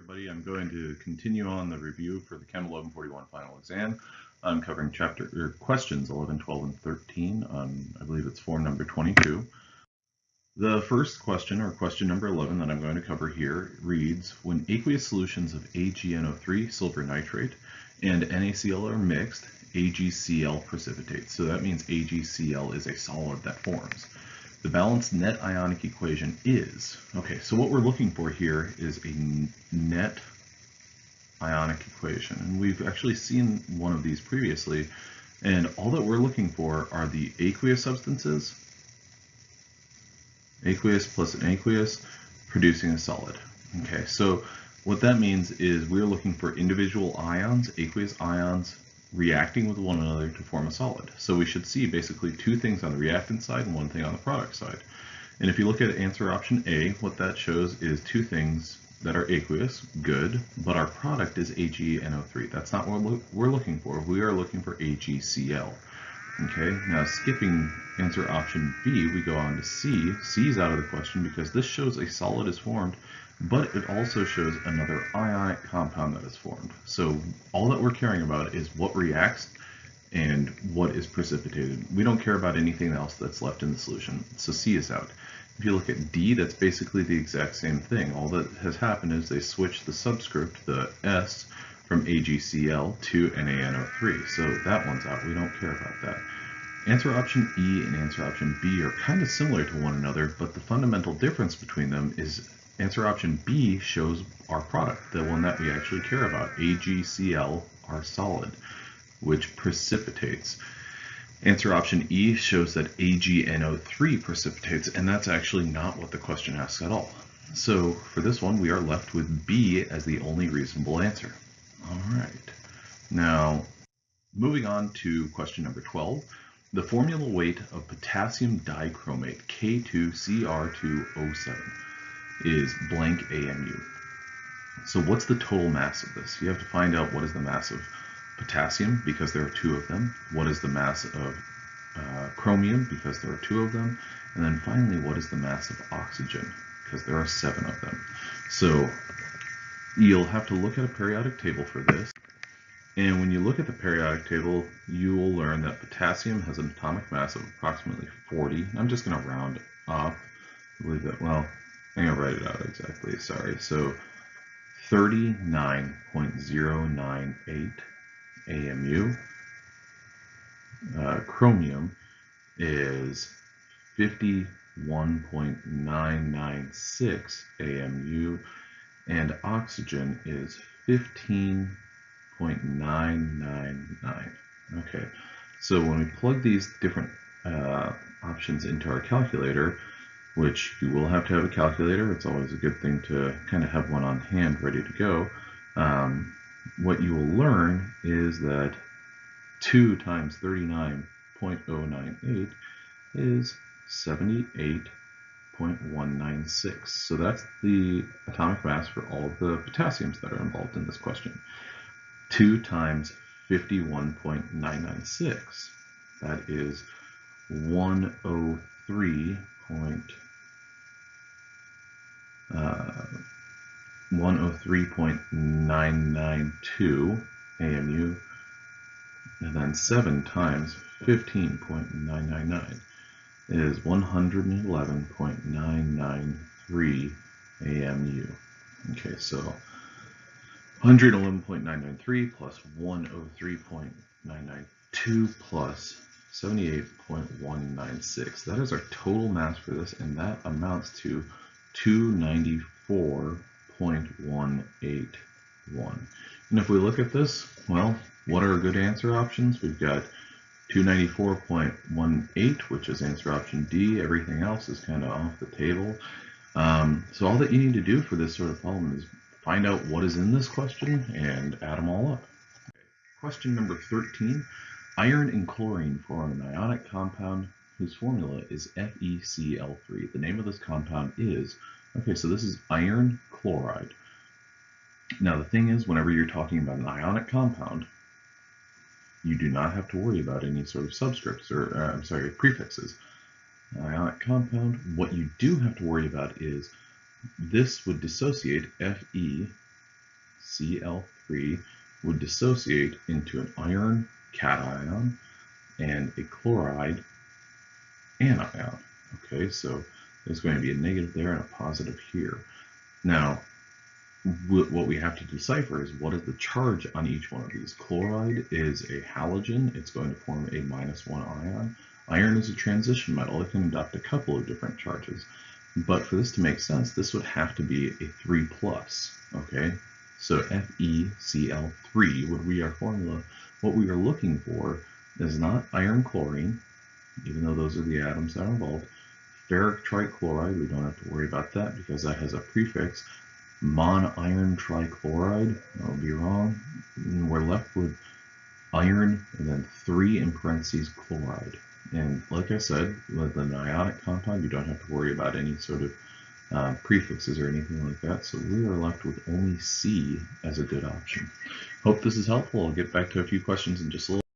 everybody. I'm going to continue on the review for the Chem 1141 final exam. I'm covering questions 11, 12, and 13 on, I believe it's form number 22. The first question, or question number 11, that I'm going to cover here reads, when aqueous solutions of AgNO3, silver nitrate, and NaCl are mixed, AgCl precipitates. So that means AgCl is a solid that forms. The balanced net ionic equation is, okay, so what we're looking for here is a net ionic equation. And we've actually seen one of these previously. And all that we're looking for are the aqueous substances, aqueous plus an aqueous, producing a solid. Okay, so what that means is we're looking for individual ions, aqueous ions, reacting with one another to form a solid. So we should see basically two things on the reactant side and one thing on the product side. And if you look at answer option A, what that shows is two things that are aqueous, good, but our product is AgNO3. That's not what we're looking for. We are looking for AgCl. Okay, now skipping answer option B, we go on to C. C is out of the question because this shows a solid is formed, but it also shows another ionic compound that is formed. So all that we're caring about is what reacts and what is precipitated. We don't care about anything else that's left in the solution. So C is out. If you look at D, that's basically the exact same thing. All that has happened is they switched the subscript, the S, from AgCl to NaNO3. So that one's out. We don't care about that. Answer option E and answer option B are kind of similar to one another, but the fundamental difference between them is answer option B shows our product, the one that we actually care about, AgCl, our solid, which precipitates. Answer option E shows that AgNO3 precipitates, and that's actually not what the question asks at all. So for this one, we are left with B as the only reasonable answer. All right. Now, moving on to question number 12. The formula weight of potassium dichromate K2Cr2O7 is blank AMU. So what's the total mass of this? You have to find out what is the mass of potassium, because there are two of them. What is the mass of chromium, because there are two of them. And then finally, what is the mass of oxygen, because there are 7 of them. So you'll have to look at a periodic table for this. And when you look at the periodic table, you will learn that potassium has an atomic mass of approximately 40. I'm just going to round up. I believe that, well, I'm going to write it out exactly, sorry. So 39.098 AMU. Chromium is 51.996 AMU, and oxygen is 15.999. Okay, so when we plug these different options into our calculator, which you will have to have a calculator, it's always a good thing to kind of have one on hand ready to go, what you will learn is that 2 times 39.098 is 78.196. So that's the atomic mass for all of the potassiums that are involved in this question. 2 times 51.996, that is 103.992 AMU, and then 7 times 15.999 is 111.993 AMU. Okay, so 111.993 plus 103.992 plus 78.196. That is our total mass for this, and that amounts to 294.181. And if we look at this, well, what are good answer options? We've got 294.18, which is answer option D. Everything else is kind of off the table. So all that you need to do for this sort of problem is find out what is in this question and add them all up. Question number 13. Iron and chlorine form an ionic compound whose formula is FeCl3. The name of this compound is, okay, so this is iron chloride. Now the thing is, whenever you're talking about an ionic compound, you do not have to worry about any sort of subscripts or, prefixes. An ionic compound, what you do have to worry about is this would dissociate Fe Cl3 would dissociate into an iron cation and a chloride anion. Okay, so there's going to be a negative there and a positive here. Now, what we have to decipher is what is the charge on each one of these. Chloride is a halogen. It's going to form a -1 ion. Iron is a transition metal. It can adopt a couple of different charges. But for this to make sense, this would have to be a 3+. Okay, so FeCl3 would be our formula. What we are looking for is not iron chlorine, even though those are the atoms that are involved. Ferric trichloride, we don't have to worry about that because that has a prefix. Mon-iron trichloride, that would be wrong. And we're left with iron and then 3 in parentheses chloride. And like I said, with an ionic compound, you don't have to worry about any sort of prefixes or anything like that. So we are left with only C as a good option. Hope this is helpful. I'll get back to a few questions in just a little.